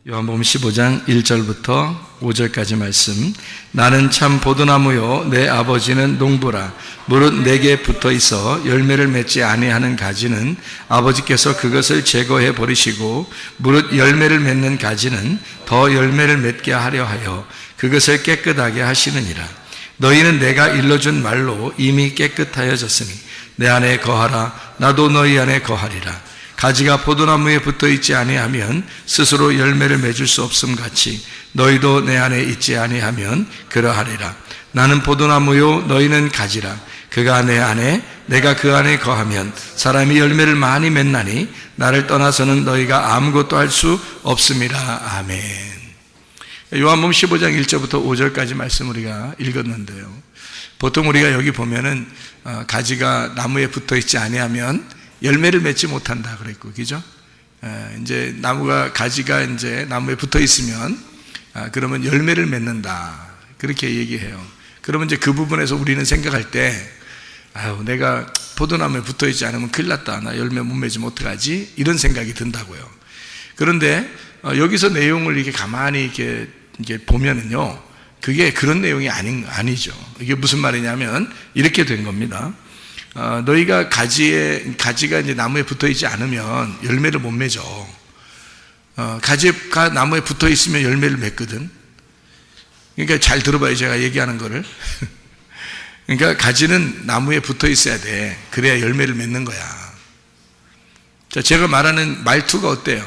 요한복음 15장 1절부터 5절까지 말씀. 나는 참 포도나무요 내 아버지는 농부라. 무릇 내게 붙어 있어 열매를 맺지 아니하는 가지는 아버지께서 그것을 제거해 버리시고, 무릇 열매를 맺는 가지는 더 열매를 맺게 하려 하여 그것을 깨끗하게 하시느니라. 너희는 내가 일러준 말로 이미 깨끗하여졌으니 내 안에 거하라. 나도 너희 안에 거하리라. 가지가 포도나무에 붙어 있지 아니하면 스스로 열매를 맺을 수 없음 같이 너희도 내 안에 있지 아니하면 그러하리라. 나는 포도나무요 너희는 가지라. 그가 내 안에 내가 그 안에 거하면 사람이 열매를 많이 맺나니 나를 떠나서는 너희가 아무것도 할 수 없음이라. 아멘. 요한복음 15장 1절부터 5절까지 말씀 우리가 읽었는데요, 보통 우리가 여기 보면은 가지가 나무에 붙어 있지 아니하면 열매를 맺지 못한다 그랬고, 그죠? 이제 가지가 이제 나무에 붙어 있으면 그러면 열매를 맺는다 그렇게 얘기해요. 그러면 이제 그 부분에서 우리는 생각할 때 아유, 내가 포도나무에 붙어 있지 않으면 큰일 났다. 나 열매 못 맺으면 어떡하지? 이런 생각이 든다고요. 그런데 여기서 내용을 이렇게 가만히 이렇게 보면은요, 그게 그런 내용이 아니죠. 이게 무슨 말이냐면 이렇게 된 겁니다. 너희가 가지가 이제 나무에 붙어 있지 않으면 열매를 못 맺어. 가지가 나무에 붙어 있으면 열매를 맺거든. 그러니까 잘 들어봐요, 제가 얘기하는 거를. 그러니까 가지는 나무에 붙어 있어야 돼. 그래야 열매를 맺는 거야. 자, 제가 말하는 말투가 어때요?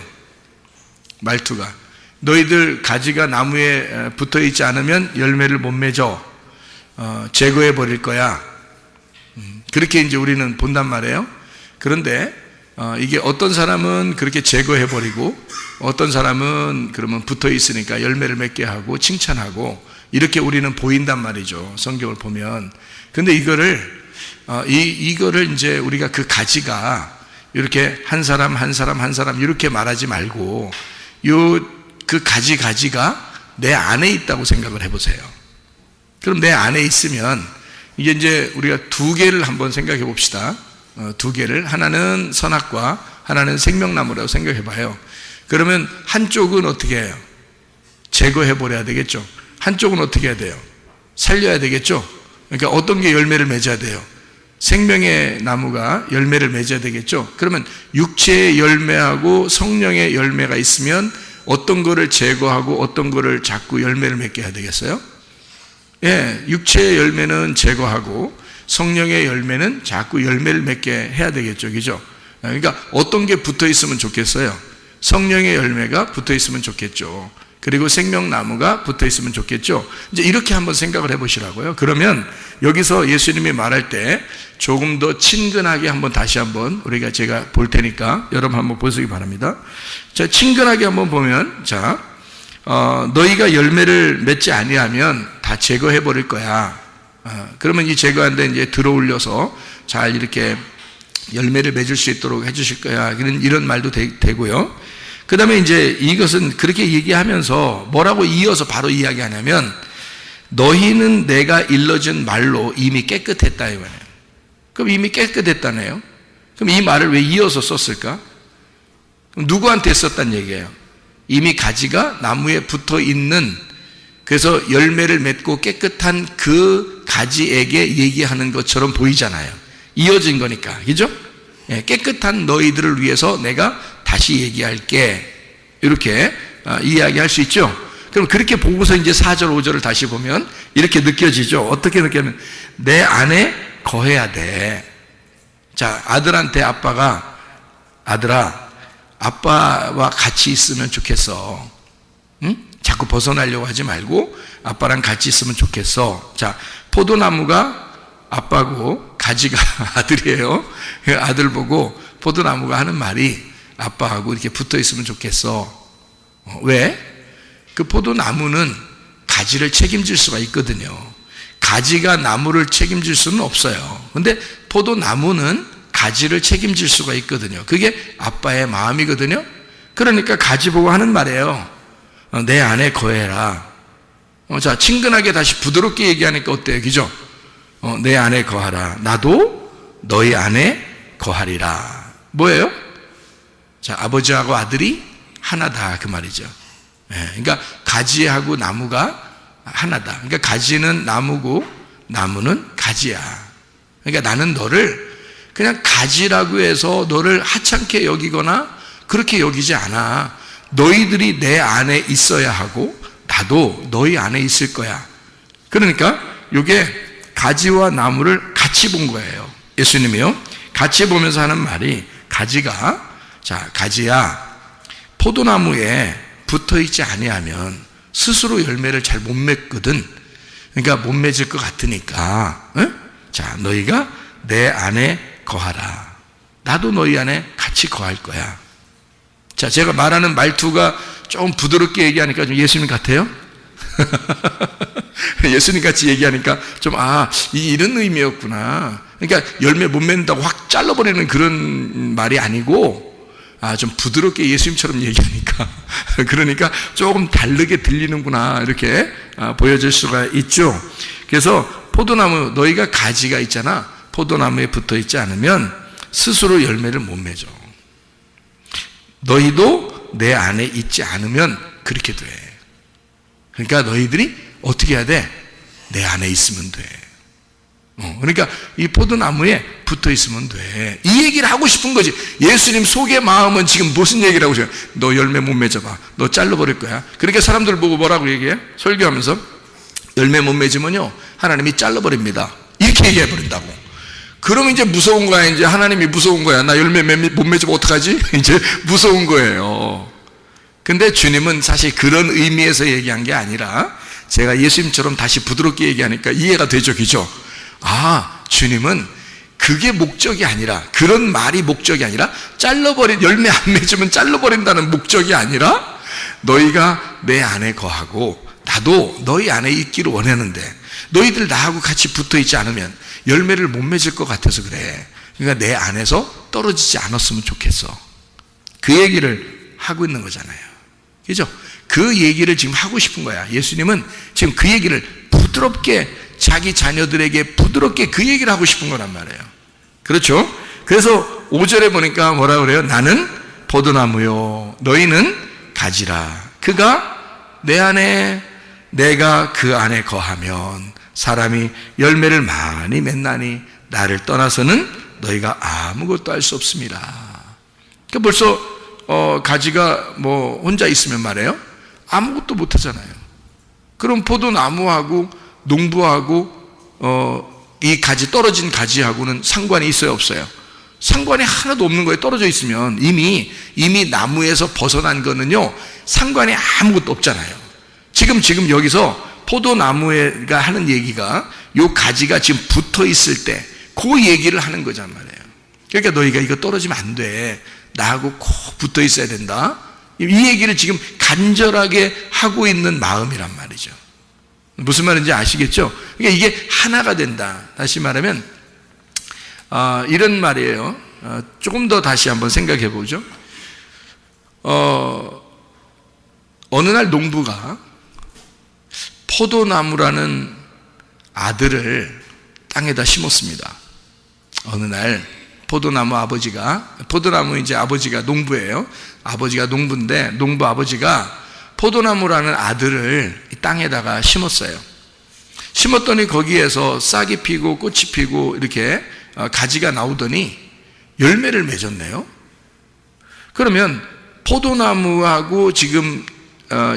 말투가. 너희들 가지가 나무에 붙어 있지 않으면 열매를 못 맺어. 제거해 버릴 거야. 그렇게 이제 우리는 본단 말이에요. 그런데 이게 어떤 사람은 그렇게 제거해 버리고 어떤 사람은 그러면 붙어 있으니까 열매를 맺게 하고 칭찬하고 이렇게 우리는 보인단 말이죠. 성경을 보면. 근데 이거를 이제 우리가 그 가지가 이렇게 한 사람 이렇게 말하지 말고 그 가지가 내 안에 있다고 생각을 해보세요. 그럼 내 안에 있으면 이제 우리가 두 개를 한번 생각해 봅시다. 두 개를. 하나는 선악과 하나는 생명나무라고 생각해 봐요. 그러면 한쪽은 어떻게 해요? 제거해 버려야 되겠죠. 한쪽은 어떻게 해야 돼요? 살려야 되겠죠. 그러니까 어떤 게 열매를 맺어야 돼요? 생명의 나무가 열매를 맺어야 되겠죠. 그러면 육체의 열매하고 성령의 열매가 있으면 어떤 거를 제거하고 어떤 거를 자꾸 열매를 맺게 해야 되겠어요? 예, 육체의 열매는 제거하고 성령의 열매는 자꾸 열매를 맺게 해야 되겠죠. 그죠? 그러니까 어떤 게 붙어 있으면 좋겠어요? 성령의 열매가 붙어 있으면 좋겠죠. 그리고 생명나무가 붙어 있으면 좋겠죠. 이제 이렇게 한번 생각을 해보시라고요. 그러면 여기서 예수님이 말할 때 조금 더 친근하게 한번 다시 한번 제가 볼 테니까 여러분 한번 보시기 바랍니다. 자, 친근하게 한번 보면, 자, 너희가 열매를 맺지 아니하면 다 제거해 버릴 거야. 그러면 이 제거한 데 이제 들어올려서 잘 이렇게 열매를 맺을 수 있도록 해주실 거야. 이런 말도 되고요. 그 다음에 이제 이것은 그렇게 얘기하면서 뭐라고 이어서 바로 이야기하냐면 너희는 내가 일러준 말로 이미 깨끗했다 이 말이에요. 그럼 이미 깨끗했다네요. 그럼 이 말을 왜 이어서 썼을까? 그럼 누구한테 썼단 얘기예요? 이미 가지가 나무에 붙어 있는, 그래서 열매를 맺고 깨끗한 그 가지에게 얘기하는 것처럼 보이잖아요. 이어진 거니까. 그죠? 예, 깨끗한 너희들을 위해서 내가 다시 얘기할게. 이렇게 이야기할 수 있죠. 그럼 그렇게 보고서 이제 4절, 5절을 다시 보면 이렇게 느껴지죠. 어떻게 느끼면 내 안에 거해야 돼. 자, 아들한테 아빠가 아들아, 아빠와 같이 있으면 좋겠어. 응? 자꾸 벗어나려고 하지 말고 아빠랑 같이 있으면 좋겠어. 자, 포도나무가 아빠고 가지가 아들이에요. 아들 보고 포도나무가 하는 말이 아빠하고 이렇게 붙어 있으면 좋겠어. 왜? 그 포도나무는 가지를 책임질 수가 있거든요. 가지가 나무를 책임질 수는 없어요. 근데 포도나무는 가지를 책임질 수가 있거든요. 그게 아빠의 마음이거든요. 그러니까 가지 보고 하는 말이에요. 내 안에 거해라. 자, 친근하게 다시 부드럽게 얘기하니까 어때요? 그죠? 내 안에 거하라. 나도 너희 안에 거하리라. 뭐예요? 자, 아버지하고 아들이 하나다 그 말이죠. 예, 그러니까 가지하고 나무가 하나다. 그러니까 가지는 나무고 나무는 가지야. 그러니까 나는 너를 그냥 가지라고 해서 너를 하찮게 여기거나 그렇게 여기지 않아. 너희들이 내 안에 있어야 하고 나도 너희 안에 있을 거야. 그러니까 이게 가지와 나무를 같이 본 거예요. 예수님이요. 같이 보면서 하는 말이 가지가, 자, 가지야, 포도나무에 붙어 있지 아니하면 스스로 열매를 잘 못 맺거든. 그러니까 못 맺을 것 같으니까, 응? 자, 너희가 내 안에 거하라. 나도 너희 안에 같이 거할 거야. 자, 제가 말하는 말투가 좀 부드럽게 얘기하니까 좀 예수님 같아요? 예수님 같이 얘기하니까 좀, 이런 의미였구나. 그러니까 열매 못 맺는다고 확 잘라버리는 그런 말이 아니고, 좀 부드럽게 예수님처럼 얘기하니까, 그러니까 조금 다르게 들리는구나, 이렇게 보여질 수가 있죠. 그래서 포도나무, 너희가 가지가 있잖아. 포도나무에 붙어 있지 않으면 스스로 열매를 못 맺어. 너희도 내 안에 있지 않으면 그렇게 돼. 그러니까 너희들이 어떻게 해야 돼? 내 안에 있으면 돼. 그러니까 이 포도나무에 붙어 있으면 돼. 이 얘기를 하고 싶은 거지. 예수님 속의 마음은 지금 무슨 얘기를 하고 싶어요? 너 열매 못 맺어봐. 너 잘라버릴 거야. 그러니까 사람들 보고 뭐라고 얘기해? 설교하면서 열매 못 맺으면요 하나님이 잘라버립니다. 이렇게 얘기해버린다고. 그러면 이제 무서운 거야. 이제 하나님이 무서운 거야. 나 열매 못 맺으면 어떡하지? 이제 무서운 거예요. 근데 주님은 사실 그런 의미에서 얘기한 게 아니라 제가 예수님처럼 다시 부드럽게 얘기하니까 이해가 되죠, 그죠? 주님은 그게 목적이 아니라, 그런 말이 목적이 아니라, 열매 안 맺으면 잘라버린다는 목적이 아니라, 너희가 내 안에 거하고, 나도 너희 안에 있기를 원하는데, 너희들 나하고 같이 붙어 있지 않으면 열매를 못 맺을 것 같아서 그래. 그러니까 내 안에서 떨어지지 않았으면 좋겠어. 그 얘기를 하고 있는 거잖아요. 그죠? 그 얘기를 지금 하고 싶은 거야. 예수님은 지금 그 얘기를 부드럽게 자기 자녀들에게 부드럽게 그 얘기를 하고 싶은 거란 말이에요. 그렇죠? 그래서 5절에 보니까 뭐라 그래요? 나는 포도나무요 너희는 가지라. 그가 내 안에, 내가 그 안에 거하면 사람이 열매를 많이 맺나니 나를 떠나서는 너희가 아무것도 할 수 없습니다. 그러니까 벌써 가지가 뭐 혼자 있으면 말이에요 아무것도 못 하잖아요. 그럼 포도나무하고 농부하고 이 가지, 떨어진 가지하고는 상관이 있어요, 없어요? 상관이 하나도 없는 거예요. 떨어져 있으면 이미 나무에서 벗어난 거는요 상관이 아무것도 없잖아요. 지금 여기서 포도나무가 하는 얘기가 요 가지가 지금 붙어 있을 때 그 얘기를 하는 거란 말이에요. 그러니까 너희가 이거 떨어지면 안 돼. 나하고 꼭 붙어 있어야 된다. 이 얘기를 지금 간절하게 하고 있는 마음이란 말이죠. 무슨 말인지 아시겠죠? 그러니까 이게 하나가 된다. 다시 말하면 이런 말이에요. 조금 더 다시 한번 생각해 보죠. 어느 날 농부가 포도나무라는 아들을 땅에다 심었습니다. 어느 날 포도나무 이제 아버지가 농부예요. 아버지가 농부인데 농부 아버지가 포도나무라는 아들을 땅에다가 심었어요. 심었더니 거기에서 싹이 피고 꽃이 피고 이렇게 가지가 나오더니 열매를 맺었네요. 그러면 포도나무하고 지금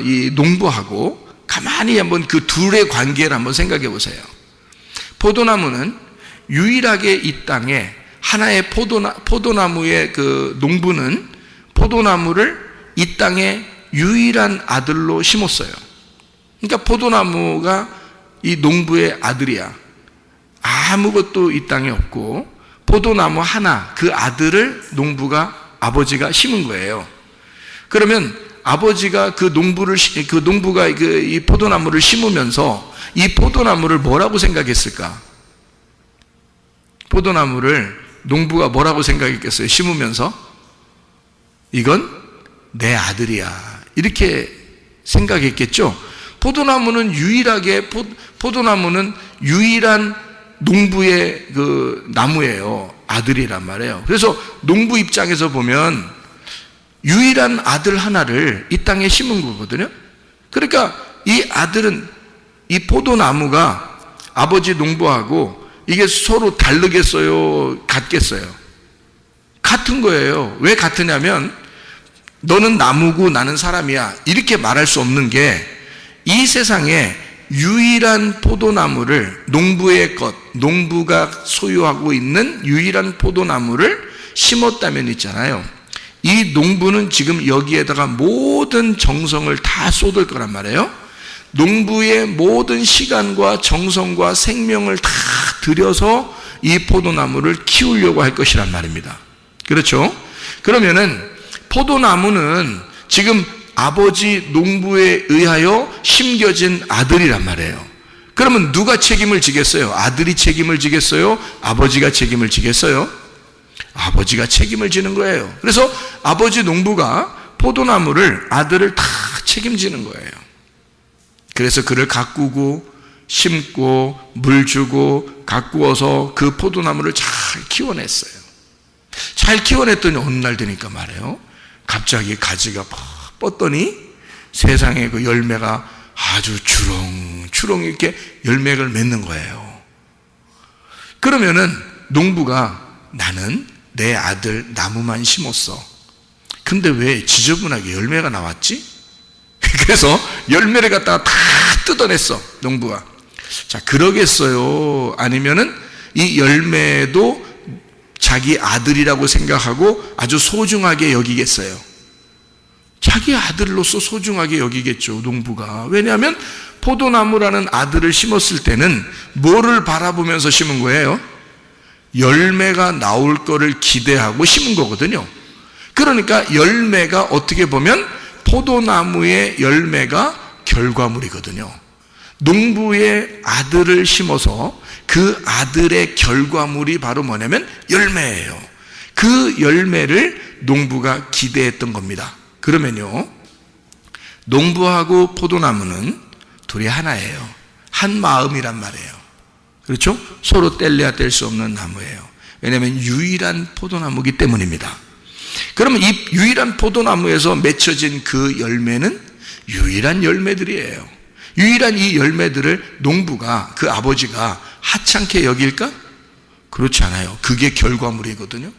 이 농부하고 가만히 한번 그 둘의 관계를 한번 생각해 보세요. 포도나무는 유일하게 이 땅에 하나의 포도나무의 그 농부는 포도나무를 이 땅에 유일한 아들로 심었어요. 그러니까 포도나무가 이 농부의 아들이야. 아무것도 이 땅에 없고 포도나무 하나, 그 아들을 아버지가 심은 거예요. 그러면 아버지가 그 농부가 이 포도나무를 심으면서 이 포도나무를 뭐라고 생각했을까? 포도나무를 농부가 뭐라고 생각했겠어요? 심으면서 이건 내 아들이야 이렇게 생각했겠죠. 포도나무는 유일한 농부의 그 나무예요. 아들이란 말이에요. 그래서 농부 입장에서 보면 유일한 아들 하나를 이 땅에 심은 거거든요. 그러니까 이 아들은, 이 포도나무가 아버지 농부하고 이게 서로 다르겠어요? 같겠어요? 같은 거예요. 왜 같으냐면 너는 나무고 나는 사람이야 이렇게 말할 수 없는 게, 이 세상에 유일한 포도나무를, 농부가 소유하고 있는 유일한 포도나무를 심었다면 있잖아요. 이 농부는 지금 여기에다가 모든 정성을 다 쏟을 거란 말이에요. 농부의 모든 시간과 정성과 생명을 다 들여서 이 포도나무를 키우려고 할 것이란 말입니다. 그렇죠? 그러면은 포도나무는 지금 아버지 농부에 의하여 심겨진 아들이란 말이에요. 그러면 누가 책임을 지겠어요? 아들이 책임을 지겠어요? 아버지가 책임을 지겠어요? 아버지가 책임을 지는 거예요. 그래서 아버지 농부가 아들을 다 책임지는 거예요. 그래서 그를 가꾸고 심고 물 주고 가꾸어서 그 포도나무를 잘 키워냈어요. 잘 키워냈더니 어느 날 되니까 말이에요, 갑자기 가지가 팍 뻗더니 세상에 그 열매가 아주 주렁주렁 이렇게 열매를 맺는 거예요. 그러면은 농부가 나는 내 아들 나무만 심었어. 근데 왜 지저분하게 열매가 나왔지? 그래서 열매를 갖다가 다 뜯어냈어, 농부가. 자, 그러겠어요? 아니면은 이 열매도 자기 아들이라고 생각하고 아주 소중하게 여기겠어요? 자기 아들로서 소중하게 여기겠죠, 농부가. 왜냐하면 포도나무라는 아들을 심었을 때는 뭐를 바라보면서 심은 거예요? 열매가 나올 거를 기대하고 심은 거거든요. 그러니까 열매가 어떻게 보면 포도나무의 열매가 결과물이거든요. 농부의 아들을 심어서 그 아들의 결과물이 바로 뭐냐면 열매예요. 그 열매를 농부가 기대했던 겁니다. 그러면요, 농부하고 포도나무는 둘이 하나예요. 한 마음이란 말이에요. 그렇죠? 서로 뗄래야 뗄 수 없는 나무예요. 왜냐하면 유일한 포도나무이기 때문입니다. 그러면 이 유일한 포도나무에서 맺혀진 그 열매는 유일한 열매들이에요. 유일한 이 열매들을 농부가, 그 아버지가 하찮게 여길까? 그렇지 않아요. 그게 결과물이거든요.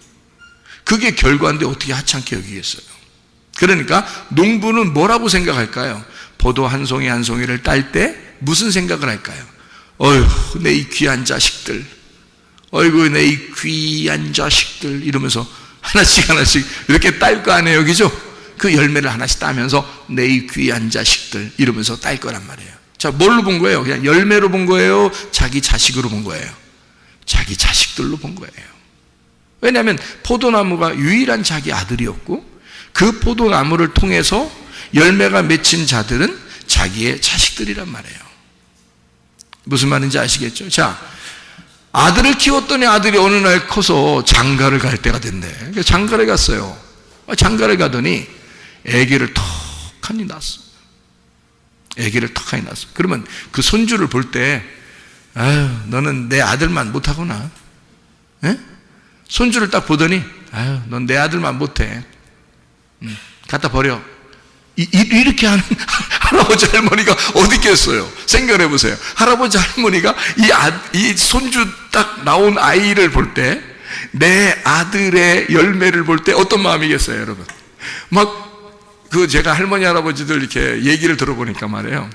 그게 결과인데 어떻게 하찮게 여기겠어요? 그러니까 농부는 뭐라고 생각할까요? 포도 한 송이 한 송이를 딸 때 무슨 생각을 할까요? 어휴, 내 이 귀한 자식들, 어이구, 내 이 귀한 자식들, 이러면서 하나씩 하나씩 이렇게 딸 거 아니에요, 여기죠? 그 열매를 하나씩 따면서 내 이 귀한 자식들 이러면서 딸 거란 말이에요. 자, 뭘로 본 거예요? 그냥 열매로 본 거예요? 자기 자식으로 본 거예요? 자기 자식들로 본 거예요. 왜냐하면 포도나무가 유일한 자기 아들이었고, 그 포도나무를 통해서 열매가 맺힌 자들은 자기의 자식들이란 말이에요. 무슨 말인지 아시겠죠? 자, 아들을 키웠더니 아들이 어느 날 커서 장가를 갈 때가 됐네. 장가를 갔어요. 장가를 가더니 아기를 턱하니 낳았어. 아기를 턱하니 낳았어. 그러면 그 손주를 볼 때, 아유, 너는 내 아들만 못하구나. 에? 손주를 딱 보더니, 아유, 넌 내 아들만 못해. 갖다 버려. 이렇게 하는 할아버지 할머니가 어디 있겠어요? 생각해 보세요. 할아버지 할머니가 이 손주 딱 나온 아이를 볼 때, 내 아들의 열매를 볼 때 어떤 마음이겠어요, 여러분? 제가 할머니 할아버지들 이렇게 얘기를 들어보니까 말이에요,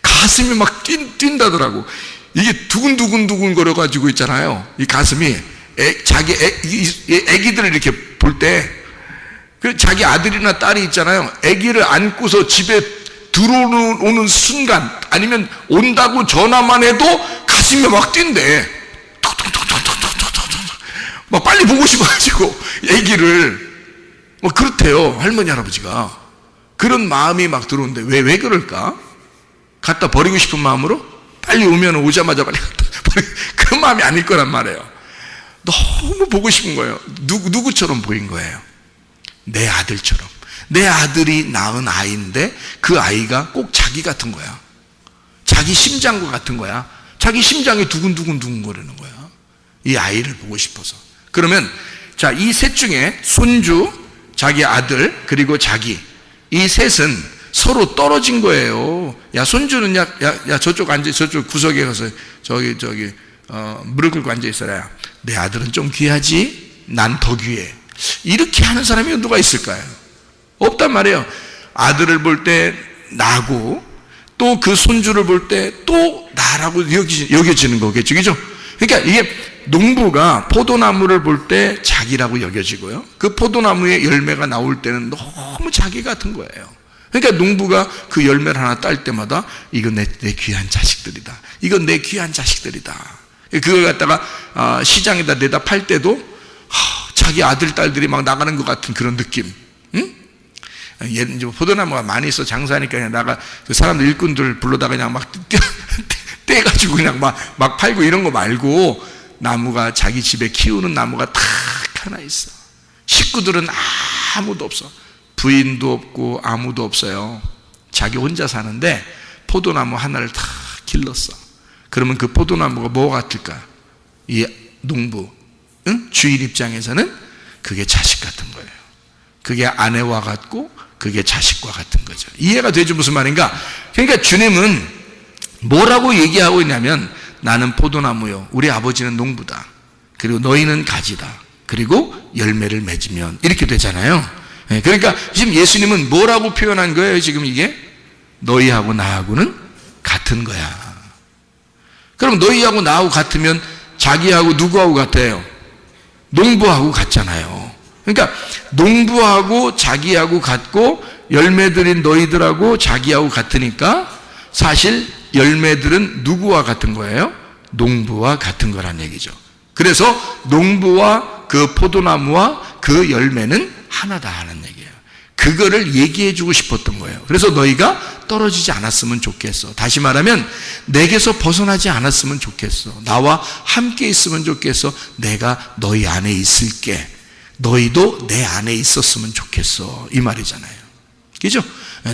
가슴이 막 뛴다더라고. 이게 두근두근 거려가지고 있잖아요. 이 가슴이 자기 애기들을 이렇게 볼 때, 자기 아들이나 딸이 있잖아요. 아기를 안고서 집에 들어오는 순간, 아니면 온다고 전화만 해도 가슴이 막 뛴대. 막 빨리 보고 싶어가지고 아기를. 그렇대요, 할머니 할아버지가. 그런 마음이 막 들어오는데 왜 그럴까? 갖다 버리고 싶은 마음으로 빨리 오면 오자마자 빨리 갖다 버리고, 그 마음이 아닐 거란 말이에요. 너무 보고 싶은 거예요. 누구처럼 보인 거예요? 내 아들처럼. 내 아들이 낳은 아이인데 그 아이가 꼭 자기 같은 거야. 자기 심장과 같은 거야. 자기 심장이 두근두근 거리는 거야. 이 아이를 보고 싶어서. 그러면 자, 이 셋 중에 손주, 자기 아들, 그리고 자기, 이 셋은 서로 떨어진 거예요. 야, 손주는 야 저쪽 앉아, 저쪽 구석에 가서 무릎 꿇고 앉아 있어라. 내 아들은 좀 귀하지? 난 더 귀해. 이렇게 하는 사람이 누가 있을까요? 없단 말이에요. 아들을 볼 때 나고, 또 그 손주를 볼 때 또 나라고 여겨지는 거겠죠, 그죠? 그러니까 이게 농부가 포도나무를 볼 때 자기라고 여겨지고요, 그 포도나무의 열매가 나올 때는 너무 자기 같은 거예요. 그러니까 농부가 그 열매를 하나 딸 때마다 이건 내 귀한 자식들이다. 이건 내 귀한 자식들이다. 그걸 갖다가 시장에다 내다 팔 때도 자기 아들, 딸들이 막 나가는 것 같은 그런 느낌. 응? 포도나무가 많이 있어 장사하니까 그냥 그 사람들 일꾼들 불러다가 그냥 막 떼가지고 그냥 막 팔고 이런 거 말고, 나무가 자기 집에 키우는 나무가 딱 하나 있어. 식구들은 아무도 없어. 부인도 없고 아무도 없어요. 자기 혼자 사는데 포도나무 하나를 딱 길렀어. 그러면 그 포도나무가 뭐가 같을까? 이 농부, 주인 입장에서는 그게 자식 같은 거예요. 그게 아내와 같고 그게 자식과 같은 거죠. 이해가 되죠? 무슨 말인가? 그러니까 주님은 뭐라고 얘기하고 있냐면, 나는 포도나무요, 우리 아버지는 농부다, 그리고 너희는 가지다, 그리고 열매를 맺으면, 이렇게 되잖아요. 그러니까 지금 예수님은 뭐라고 표현한 거예요? 지금 이게 너희하고 나하고는 같은 거야. 그럼 너희하고 나하고 같으면 자기하고 누구하고 같아요? 농부하고 같잖아요. 그러니까 농부하고 자기하고 같고 열매들인 너희들하고 자기하고 같으니까 사실 열매들은 누구와 같은 거예요? 농부와 같은 거란 얘기죠. 그래서 농부와 그 포도나무와 그 열매는 하나다 하는 얘기예요. 그거를 얘기해 주고 싶었던 거예요. 그래서 너희가 떨어지지 않았으면 좋겠어. 다시 말하면 내게서 벗어나지 않았으면 좋겠어. 나와 함께 있으면 좋겠어. 내가 너희 안에 있을게. 너희도 내 안에 있었으면 좋겠어. 이 말이잖아요. 그죠?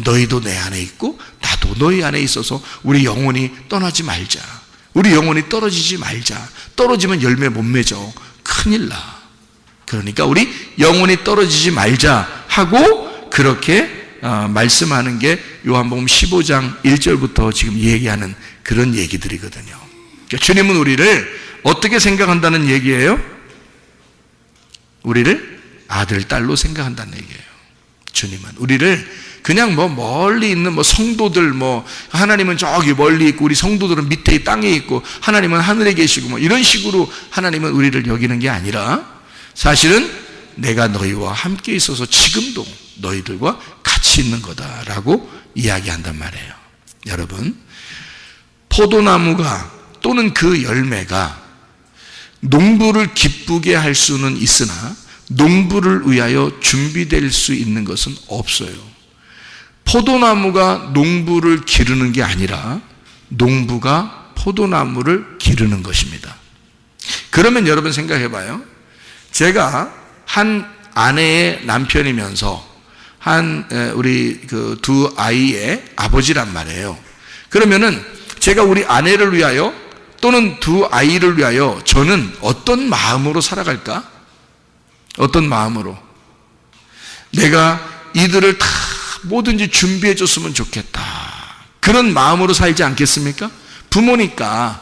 너희도 내 안에 있고 나도 너희 안에 있어서 우리 영혼이 떠나지 말자. 우리 영혼이 떨어지지 말자. 떨어지면 열매 못 맺어. 큰일 나. 그러니까 우리 영혼이 떨어지지 말자 하고 그렇게 말씀하는 게 요한복음 15장 1절부터 지금 얘기하는 그런 얘기들이거든요. 그러니까 주님은 우리를 어떻게 생각한다는 얘기예요? 우리를 아들, 딸로 생각한다는 얘기예요. 주님은 우리를 그냥 멀리 있는 성도들, 하나님은 저기 멀리 있고 우리 성도들은 밑에 땅에 있고 하나님은 하늘에 계시고 이런 식으로 하나님은 우리를 여기는 게 아니라, 사실은 내가 너희와 함께 있어서 지금도 너희들과 같이 있는 거다라고 이야기한단 말이에요. 여러분, 포도나무가 또는 그 열매가 농부를 기쁘게 할 수는 있으나 농부를 위하여 준비될 수 있는 것은 없어요. 포도나무가 농부를 기르는 게 아니라 농부가 포도나무를 기르는 것입니다. 그러면 여러분 생각해 봐요. 제가 한 아내의 남편이면서 우리 그 두 아이의 아버지란 말이에요. 그러면은 제가 우리 아내를 위하여 또는 두 아이를 위하여 저는 어떤 마음으로 살아갈까? 어떤 마음으로? 내가 이들을 다 뭐든지 준비해 줬으면 좋겠다. 그런 마음으로 살지 않겠습니까? 부모니까,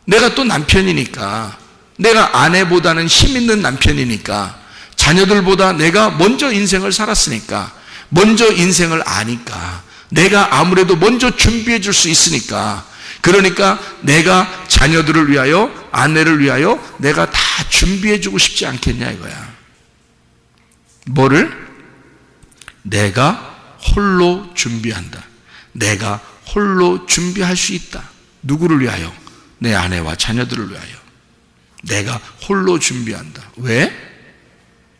내가 또 남편이니까, 내가 아내보다는 힘 있는 남편이니까, 자녀들보다 내가 먼저 인생을 살았으니까, 먼저 인생을 아니까, 내가 아무래도 먼저 준비해 줄 수 있으니까, 그러니까 내가 자녀들을 위하여, 아내를 위하여 내가 다 준비해 주고 싶지 않겠냐 이거야. 뭐를? 내가 홀로 준비한다. 내가 홀로 준비할 수 있다. 누구를 위하여? 내 아내와 자녀들을 위하여. 내가 홀로 준비한다. 왜?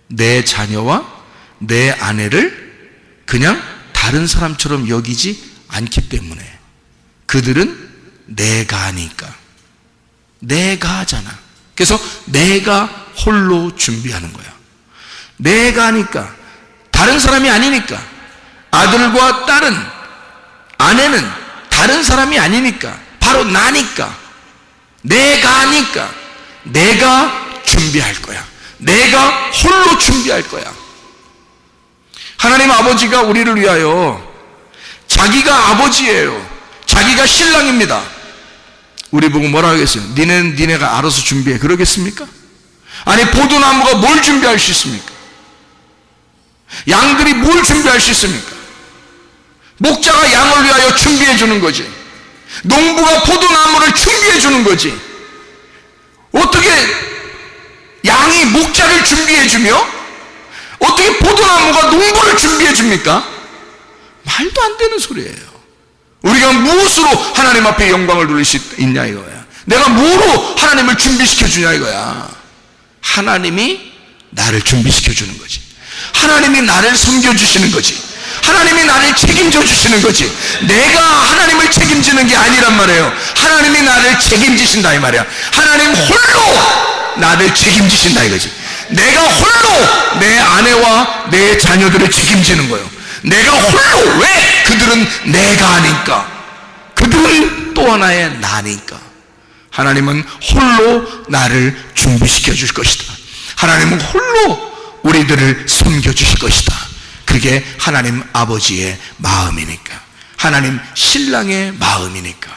내 자녀와 내 아내를 그냥 다른 사람처럼 여기지 않기 때문에. 그들은 내가 하니까. 내가 하잖아. 그래서 내가 홀로 준비하는 거야. 내가 하니까. 다른 사람이 아니니까. 아들과 딸은, 아내는 다른 사람이 아니니까. 바로 나니까. 내가 하니까. 내가 준비할 거야. 내가 홀로 준비할 거야. 하나님 아버지가 우리를 위하여 자기가 아버지예요. 자기가 신랑입니다. 우리 보고 뭐라 하겠어요? 니네가 알아서 준비해. 그러겠습니까? 아니, 포도나무가 뭘 준비할 수 있습니까? 양들이 뭘 준비할 수 있습니까? 목자가 양을 위하여 준비해 주는 거지. 농부가 포도나무를 준비해 주는 거지. 어떻게 양이 목자를 준비해 주며 어떻게 포도나무가 농부를 준비해 줍니까? 말도 안 되는 소리예요. 우리가 무엇으로 하나님 앞에 영광을 돌릴 수 있냐 이거야. 내가 뭐로 하나님을 준비시켜 주냐 이거야. 하나님이 나를 준비시켜 주는 거지. 하나님이 나를 섬겨주시는 거지. 하나님이 나를 책임져 주시는 거지. 내가 하나님을 책임지는 게 아니란 말이에요. 하나님이 나를 책임지신다 이 말이야. 하나님 홀로 나를 책임지신다 이거지. 내가 홀로 내 아내와 내 자녀들을 책임지는 거예요. 내가 홀로. 왜? 그들은 내가 아니까. 그들은 또 하나의 나니까 하나님은 홀로 나를 준비시켜 줄 것이다. 하나님은 홀로 우리들을 섬겨주실 것이다. 그게 하나님 아버지의 마음이니까, 하나님 신랑의 마음이니까.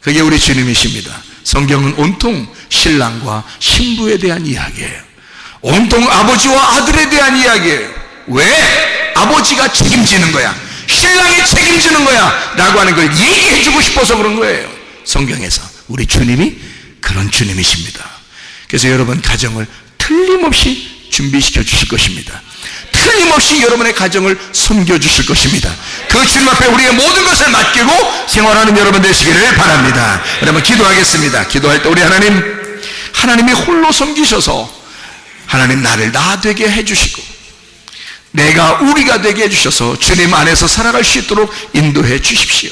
그게 우리 주님이십니다. 성경은 온통 신랑과 신부에 대한 이야기예요. 온통 아버지와 아들에 대한 이야기예요. 왜? 아버지가 책임지는 거야, 신랑이 책임지는 거야 라고 하는 걸 얘기해주고 싶어서 그런 거예요. 성경에서 우리 주님이 그런 주님이십니다. 그래서 여러분 가정을 틀림없이 준비시켜 주실 것입니다. 틀림없이 여러분의 가정을 섬겨주실 것입니다. 그 주님 앞에 우리의 모든 것을 맡기고 생활하는 여러분 되시기를 바랍니다. 여러분 기도하겠습니다. 기도할 때 우리 하나님이 홀로 섬기셔서 하나님 나를 나 되게 해주시고 내가 우리가 되게 해주셔서 주님 안에서 살아갈 수 있도록 인도해 주십시오.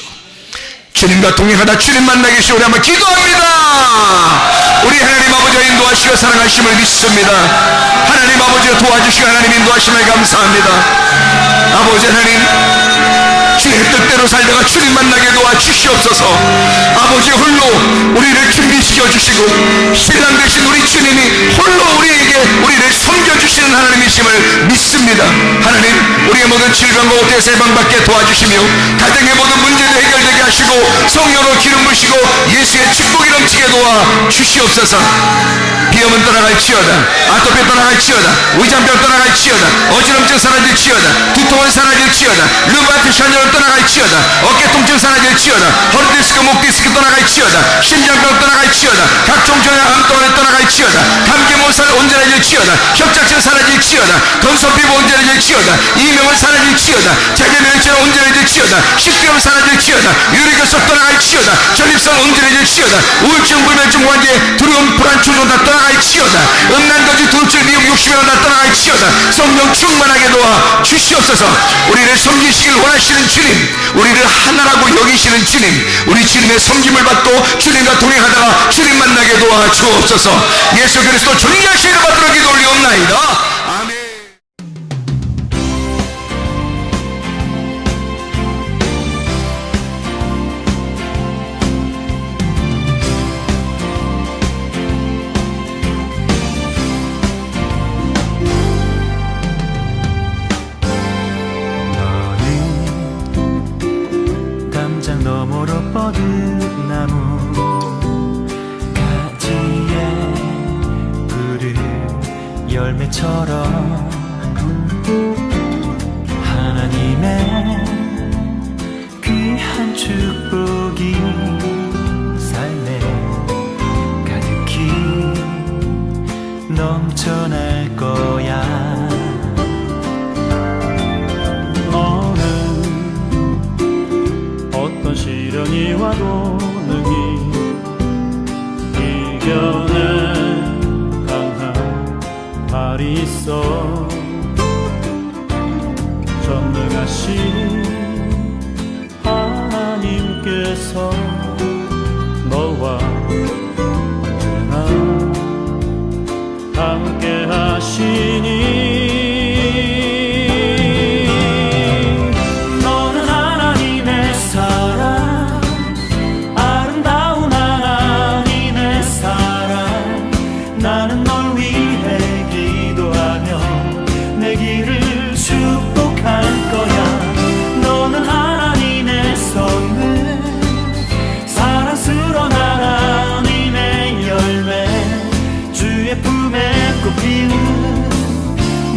주님과 동행하다 주님 만나게 해주시오. 우리 한번 기도합니다. 우리 하나님 아버지가 인도하시고 사랑하심을 믿습니다. 하나님 아버지가 도와주시고 하나님 인도하심을 감사합니다. 아버지 하나님, 주의 뜻대로 살다가 주님 만나게 도와주시옵소서. 아버지 홀로 우리를 준비시켜 주시고 신랑 되신 우리 주님이 홀로 우리를 섬겨주시는 하나님이심을 믿습니다. 하나님, 우리의 모든 질병과 오태에서 해방받게 도와주시며 가정의 모든 문제도 해결되게 하시고 성령으로 기름 부으시고 예수의 축복이 넘치게 도와주시옵소서. 비염은 떠나갈지어다, 아토피 떠나갈지어다, 위장병 떠나갈지어다, 어지럼증 사라질지어다, 두통은 사라질지어다, 르마티스 환절은 떠나갈지어다, 어깨 통증 사라질지어다, 허리디스크 목디스크 떠나갈지어다, 심장병 떠나갈지어다, 각종 종양암 떠나갈지어다, 감기 못살 온전해질지어다, 협착증 사라질지어다, 건선피부 온전해질지어다, 이명은 사라질지어다, 자기면역체는 온전해질지어다, 식도염 사라질지어다, 유리교석 떠나갈지어다, 전립선 온전해질지어다, 우울증, 불면증, 관계, 두려움, 불안, 충동 다 떠나갈지어다, 음란거지, 도둑질, 미혹, 욕심이나 다 떠나갈지어다. 성령 충만하게 도와 주시옵소서. 우리를 섬기시길 원하시는 주님, 우리를 하나라고 여기시는 주님, 우리 주님의 섬김을 받고 주님과 동행하다가 주님 만나게 도와 주옵소서. 예수 그리스도 존귀하신 이름 받들어 기도 올리옵나이다. 아멘. 너머로 뻗은 나무 가지에 푸른 열매처럼 하나님의 귀한 축복이 삶에 가득히 넘쳐날 거야. 시련이 와도 능히 이겨낼 강한 발이 있어. 전능하신 하나님께서 너와 언제나 함께 하시니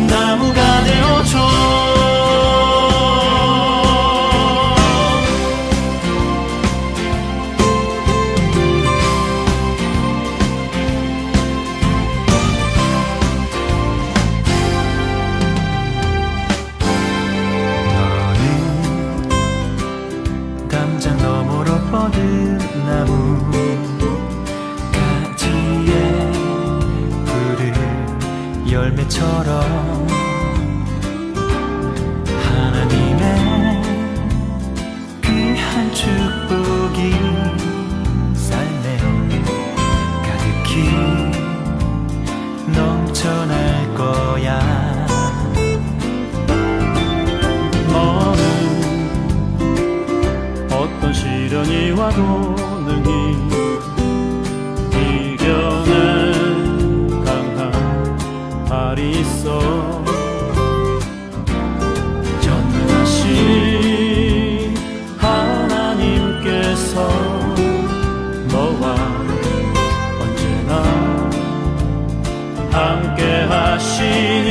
나무가 되어줘. 너는 담장 너머로 뻗은 나무 가지에 푸른 열매처럼 하나님의 귀한 축복이 삶에 가득히 넘쳐날 거야. 너는 어떤 시련이 와도 전능하신 하나님께서 너와 언제나 함께 하시니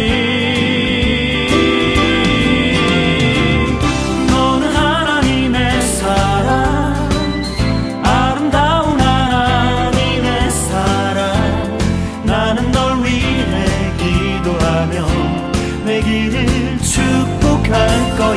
너는 하나님의 사랑, 아름다운 하나님의 사랑. 나는 널 위해 기도하며 내 길을 축복할 거야.